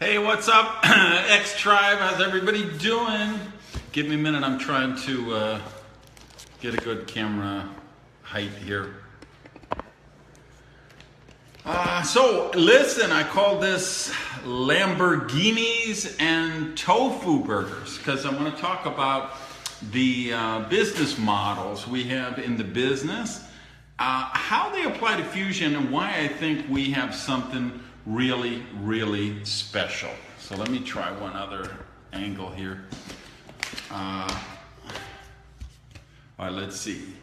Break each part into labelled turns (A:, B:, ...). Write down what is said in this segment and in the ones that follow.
A: Hey, what's up, X Tribe? How's everybody doing? Give me a minute. I'm trying to get a good camera height here. So listen, I call this Lamborghinis and tofu burgers because I'm going to talk about the business models we have in the business, how they apply to FuXion, and why I think we have something really, really special. So let me try one other angle here. All right, let's see.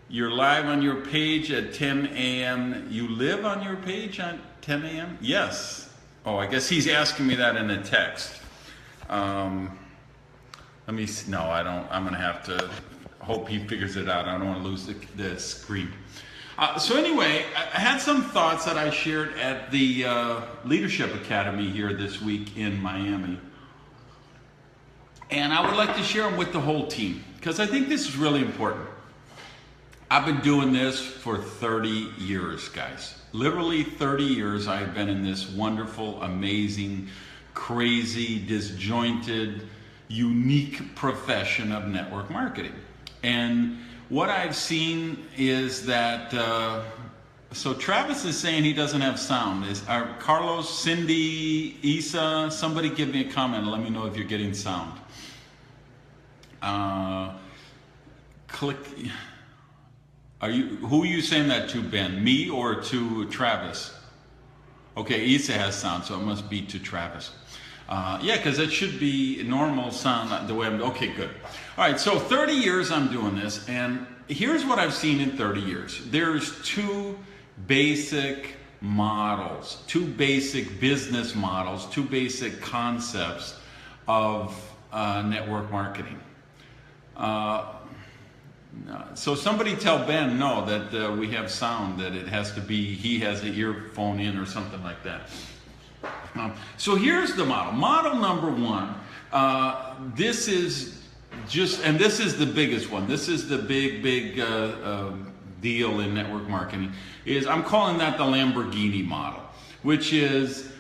A: You're live on your page at 10 a.m. You live on your page at 10 a.m.? Yes. Oh, I guess he's asking me that in a text. Let me see. No, I don't. I'm going to have to hope he figures it out. I don't want to lose the screen. So anyway, I had some thoughts that I shared at the Leadership Academy here this week in Miami. And I would like to share them with the whole team because I think this is really important. I've been doing this for 30 years, guys. Literally 30 years I've been in this wonderful, amazing, crazy, disjointed, unique profession of network marketing. And what I've seen is that, so Travis is saying he doesn't have sound. Are Carlos, Cindy, Isa, somebody give me a comment and let me know if you're getting sound. Click. Who are you saying that to, Ben? Me or to Travis? Okay, Isa has sound, so it must be to Travis. Yeah, because it should be normal sound the way I'm, okay, good. All right, so 30 years I'm doing this, and here's what I've seen in 30 years. There's two basic models, two basic business models, two basic concepts of network marketing. So somebody tell Ben no that we have sound, that it has to be, he has an earphone in or something like that. So here's the model. Model number one, this is just, and this is the biggest one. This is the big deal in network marketing, is I'm calling that the Lamborghini model, which is,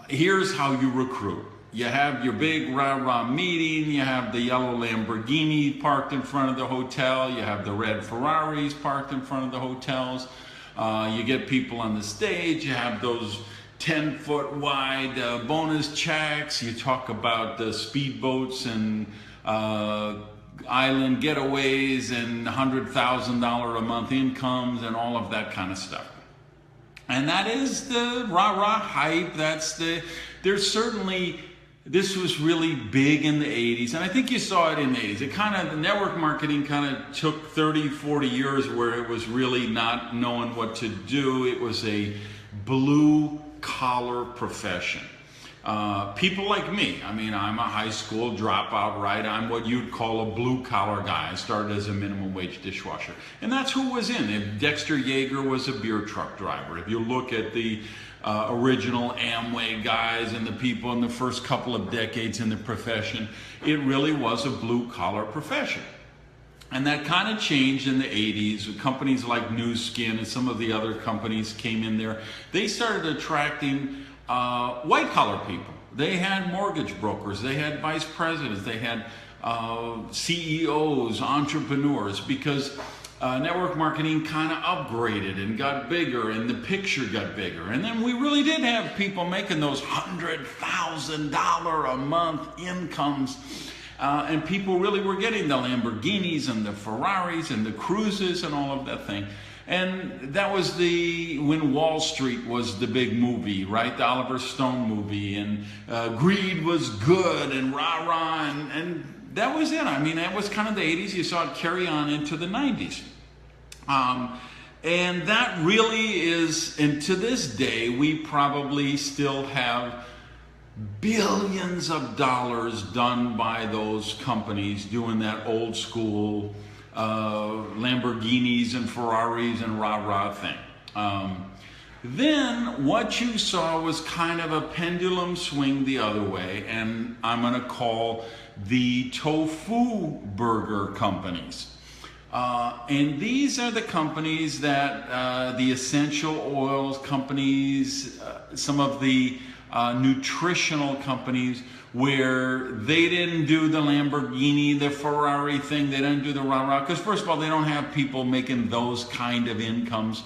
A: here's how you recruit. You have your big rah-rah meeting, you have the yellow Lamborghini parked in front of the hotel, you have the red Ferraris parked in front of the hotels, you get people on the stage, you have those 10-foot wide bonus checks, you talk about the speedboats and island getaways and $100,000 a month incomes and all of that kind of stuff. And that is the rah-rah hype. There's certainly, this was really big in the 80s, and I think you saw it in the 80s. It kind of, the network marketing kind of took 30, 40 years where it was really not knowing what to do. It was a blue-collar profession. People like me, I mean, I'm a high school dropout, right? I'm what you'd call a blue-collar guy. I started as a minimum wage dishwasher. And that's who was in. If Dexter Yeager was a beer truck driver. If you look at the original Amway guys and the people in the first couple of decades in the profession, it really was a blue-collar profession. And that kind of changed in the 80s. Companies like New Skin and some of the other companies came in there. They started attracting white-collar people. They had mortgage brokers, they had vice presidents, they had CEOs, entrepreneurs, because network marketing kind of upgraded and got bigger, and the picture got bigger. And then we really did have people making those $100,000 a month incomes, and people really were getting the Lamborghinis and the Ferraris and the cruises and all of that thing. And that was when Wall Street was the big movie, right? The Oliver Stone movie, and greed was good, and rah-rah, and that was it. I mean, that was kind of the 80s. You saw it carry on into the 90s. And that really is, and to this day, we probably still have billions of dollars done by those companies doing that old school Lamborghinis and Ferraris and rah-rah thing. Then what you saw was kind of a pendulum swing the other way, and I'm going to call the tofu burger companies. And these are the companies that the essential oils companies, some of the nutritional companies where they didn't do the Lamborghini, the Ferrari thing. They didn't do the rah-rah. Because first of all, they don't have people making those kind of incomes.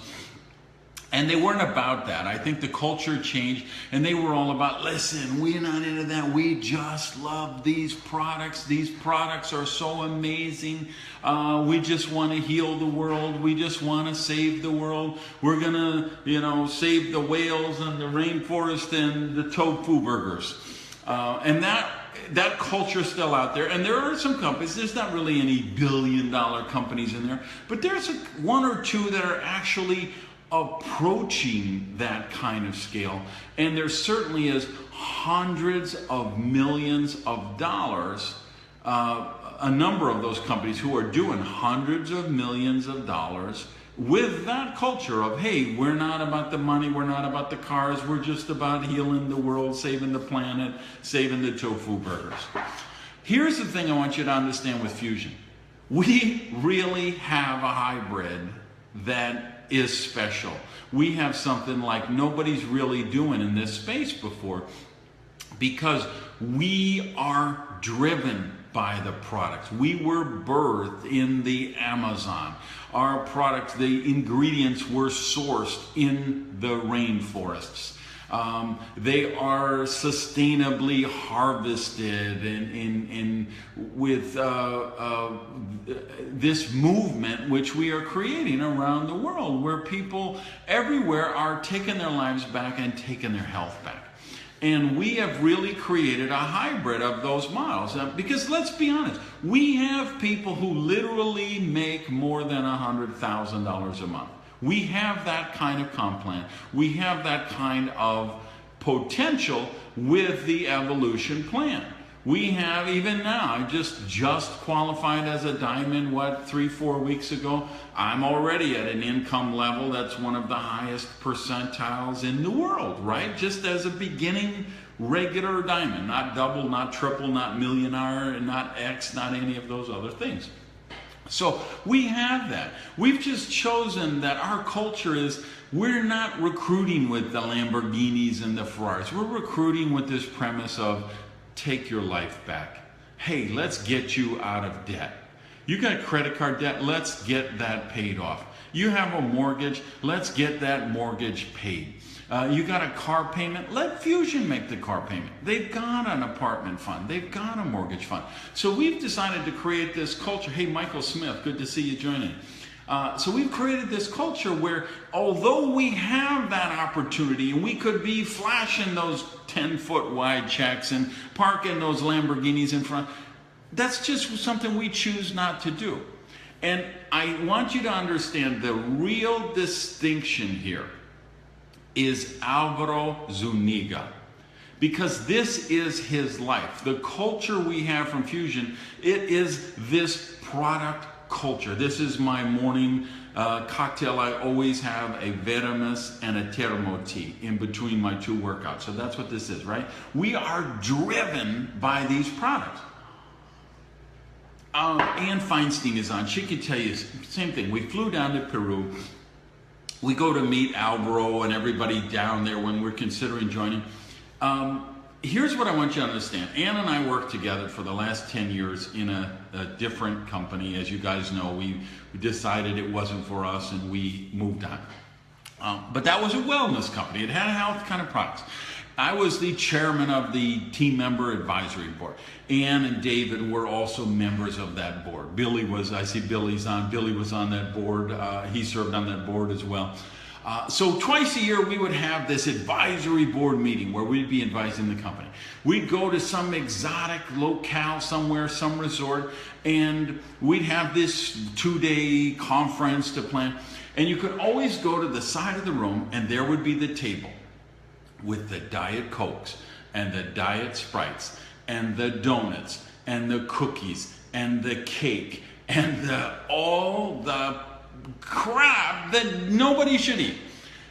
A: And they weren't about that. I think the culture changed, and they were all about, listen, we're not into that. We just love these products. These products are so amazing. We just want to heal the world. We just want to save the world. We're going to, save the whales and the rainforest and the tofu burgers. And that culture is still out there. And there are some companies, there's not really any billion-dollar companies in there, but there's one or two that are actually approaching that kind of scale, and there certainly is hundreds of millions of dollars, a number of those companies who are doing hundreds of millions of dollars with that culture of, hey, we're not about the money, we're not about the cars, we're just about healing the world, saving the planet, saving the tofu burgers. Here's the thing I want you to understand with FuXion. We really have a hybrid that is special. We have something like nobody's really doing in this space before, because we are driven by the products. We were birthed in the Amazon. Our products, the ingredients were sourced in the rainforests. They are sustainably harvested with this movement which we are creating around the world, where people everywhere are taking their lives back and taking their health back. And we have really created a hybrid of those models. Because let's be honest, we have people who literally make more than $100,000 a month. We have that kind of comp plan. We have that kind of potential with the evolution plan. We have, even now, I just qualified as a diamond, 3-4 weeks ago. I'm already at an income level that's one of the highest percentiles in the world, right? Just as a beginning regular diamond, not double, not triple, not millionaire, not X, not any of those other things. So we have that. We've just chosen that our culture is, we're not recruiting with the Lamborghinis and the Ferraris. We're recruiting with this premise of, take your life back. Hey, let's get you out of debt. You got credit card debt, let's get that paid off. You have a mortgage, let's get that mortgage paid. You got a car payment, let FuXion make the car payment. They've got an apartment fund, they've got a mortgage fund. So we've decided to create this culture. Hey, Michael Smith, good to see you joining. So we've created this culture where, although we have that opportunity and we could be flashing those 10-foot wide checks and parking those Lamborghinis in front, that's just something we choose not to do. And I want you to understand the real distinction here is Alvaro Zuniga, because this is his life. The culture we have from FuXion, it is this product culture. This is my morning cocktail. I always have a Veramus and a Termo tea in between my two workouts. So that's what this is, right? We are driven by these products. Ann Feinstein is on. She can tell you same thing. We flew down to Peru. We go to meet Alvaro and everybody down there when we're considering joining. Here's what I want you to understand. Ann and I worked together for the last 10 years in a different company. As you guys know, we decided it wasn't for us and we moved on. But that was a wellness company. It had health kind of products. I was the chairman of the team member advisory board. Ann and David were also members of that board. Billy was, I see Billy's on. Billy was on that board. He served on that board as well. So twice a year we would have this advisory board meeting where we'd be advising the company. We'd go to some exotic locale somewhere, some resort, and we'd have this 2-day conference to plan. And you could always go to the side of the room and there would be the table with the Diet Cokes and the Diet Sprites and the donuts and the cookies and the cake and all the crap that nobody should eat.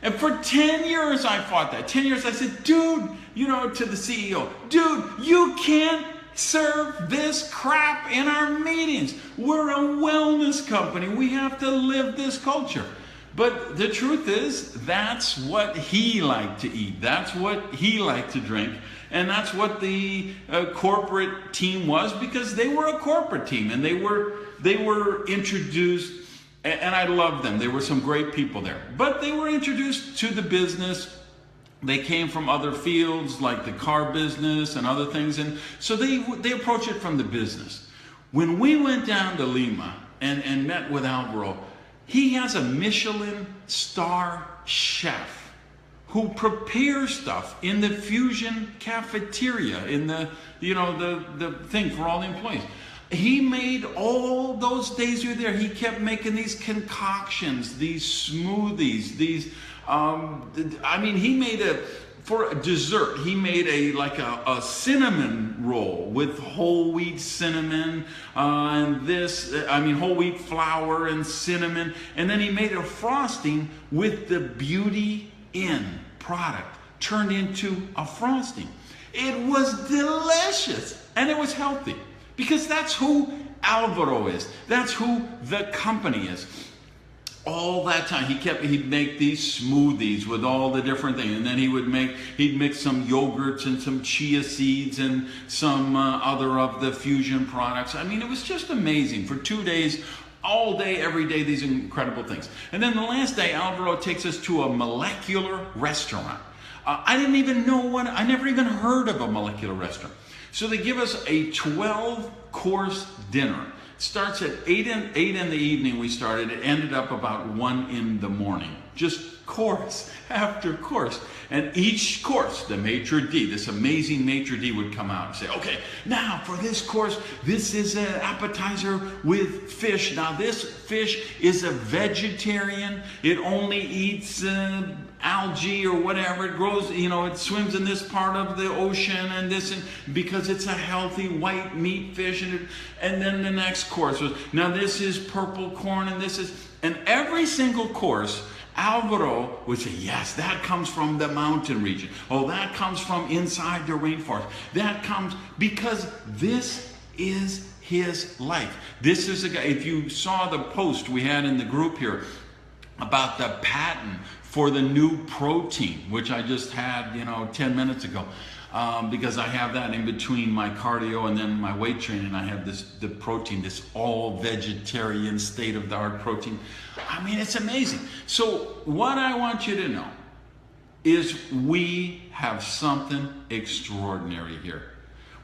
A: And for 10 years I fought that. 10 years I said, dude, to the CEO, dude, you can't serve this crap in our meetings. We're a wellness company. We have to live this culture. But the truth is, that's what he liked to eat. That's what he liked to drink. And that's what the corporate team was, because they were a corporate team, and they were introduced, and I loved them. There were some great people there. But they were introduced to the business. They came from other fields like the car business and other things, and so they approach it from the business. When we went down to Lima and met with Alvaro, he has a Michelin star chef who prepares stuff in the FuXion cafeteria, in the thing for all the employees. He made all those days we were there, he kept making these concoctions, these smoothies, these he made for a dessert, he made a cinnamon roll with whole wheat cinnamon whole wheat flour and cinnamon, and then he made a frosting with the Beauty In product turned into a frosting. It was delicious, and it was healthy, because that's who Alvaro is. That's who the company is. All that time he'd make these smoothies with all the different things, and then he'd mix some yogurts and some chia seeds and some other of the FuXion products. I mean, it was just amazing for 2 days, all day, every day, these incredible things. And then the last day, Alvaro takes us to a molecular restaurant. I didn't even know I never even heard of a molecular restaurant. So they give us a 12-course dinner. Starts at 8 in the evening we started. It ended up about 1 in the morning. Just course after course. And each course, the maitre d', this amazing maitre d' would come out and say, okay, now for this course, this is an appetizer with fish. Now this fish is a vegetarian. It only eats algae or whatever. It grows, it swims in this part of the ocean and because it's a healthy white meat fish. And then the next course was, now this is purple corn, and every single course, Alvaro would say, yes, that comes from the mountain region. Oh, that comes from inside the rainforest. That comes because this is his life. This is a guy, if you saw the post we had in the group here about the patent for the new protein, which I just had, 10 minutes ago. Because I have that in between my cardio and then my weight training. I have the protein, this all vegetarian state-of-the-art protein. I mean, it's amazing. So what I want you to know is we have something extraordinary here.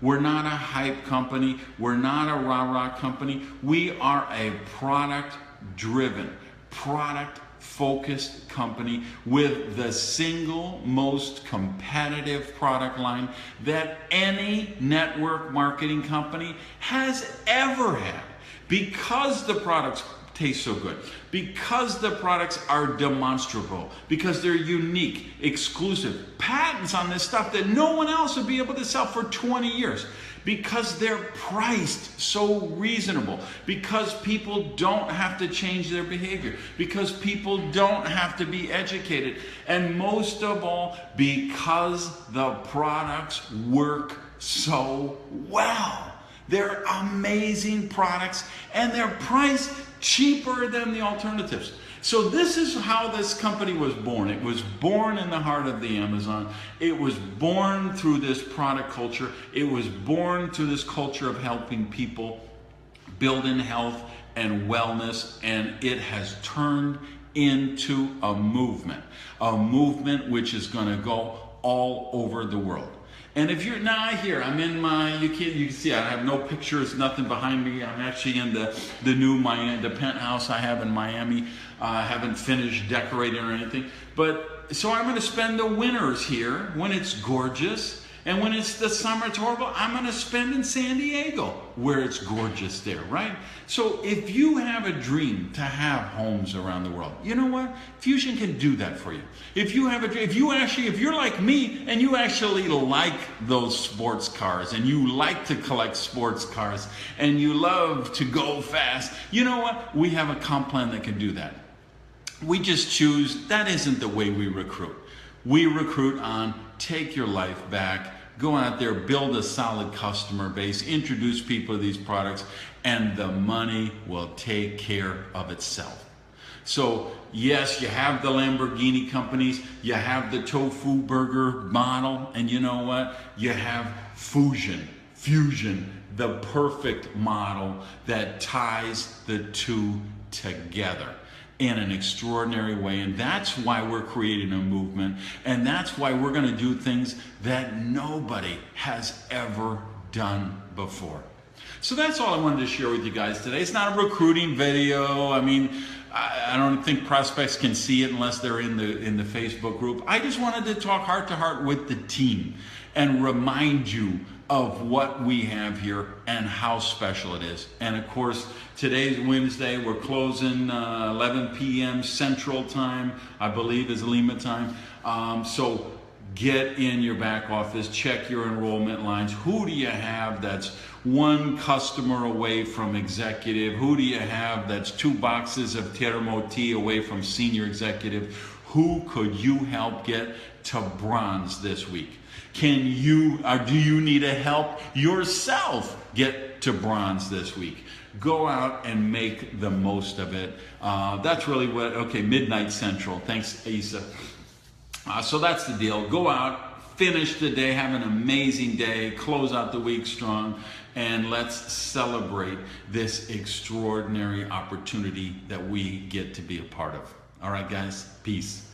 A: We're not a hype company. We're not a rah-rah company. We are a product-driven, product-focused company with the single most competitive product line that any network marketing company has ever had, because the products taste so good, because the products are demonstrable, because they're unique, exclusive, patents on this stuff that no one else would be able to sell for 20 years. Because they're priced so reasonable, because people don't have to change their behavior, because people don't have to be educated, and most of all, because the products work so well. They're amazing products, and they're priced cheaper than the alternatives. So this is how this company was born. It was born in the heart of the Amazon. It was born through this product culture. It was born through this culture of helping people build in health and wellness, and it has turned into a movement which is going to go all over the world. And if you're now here, I'm in my, you can see I have no pictures, nothing behind me. I'm actually in the new the penthouse I have in Miami. I haven't finished decorating or anything. But so I'm going to spend the winters here when it's gorgeous. And when it's the summer, it's horrible. I'm going to spend in San Diego where it's gorgeous there, right? So if you have a dream to have homes around the world, you know what? FuXion can do that for you. If you have a dream, if you're like me and you actually like those sports cars and you like to collect sports cars and you love to go fast, you know what? We have a comp plan that can do that. We just choose, that isn't the way we recruit. We recruit on take your life back, go out there, build a solid customer base, introduce people to these products, and the money will take care of itself. So yes, you have the Lamborghini companies, you have the tofu burger model, and you know what? You have FuXion, the perfect model that ties the two together in an extraordinary way. And that's why we're creating a movement, and that's why we're going to do things that nobody has ever done before. So that's all I wanted to share with you guys today. It's not a recruiting video. I mean, I don't think prospects can see it unless they're in the Facebook group. I just wanted to talk heart to heart with the team and remind you of what we have here and how special it is. And of course, today's Wednesday. We're closing 11 p.m. Central Time, I believe is Lima time. So get in your back office, check your enrollment lines. Who do you have that's one customer away from executive? Who do you have that's 2 boxes of Termo tea away from senior executive? Who could you help get to bronze this week? Can you, or do you need to help yourself get to bronze this week? Go out and make the most of it. That's really what, okay, midnight Central. Thanks, Isa. So that's the deal. Go out, finish the day, have an amazing day, close out the week strong, and let's celebrate this extraordinary opportunity that we get to be a part of. All right, guys, peace.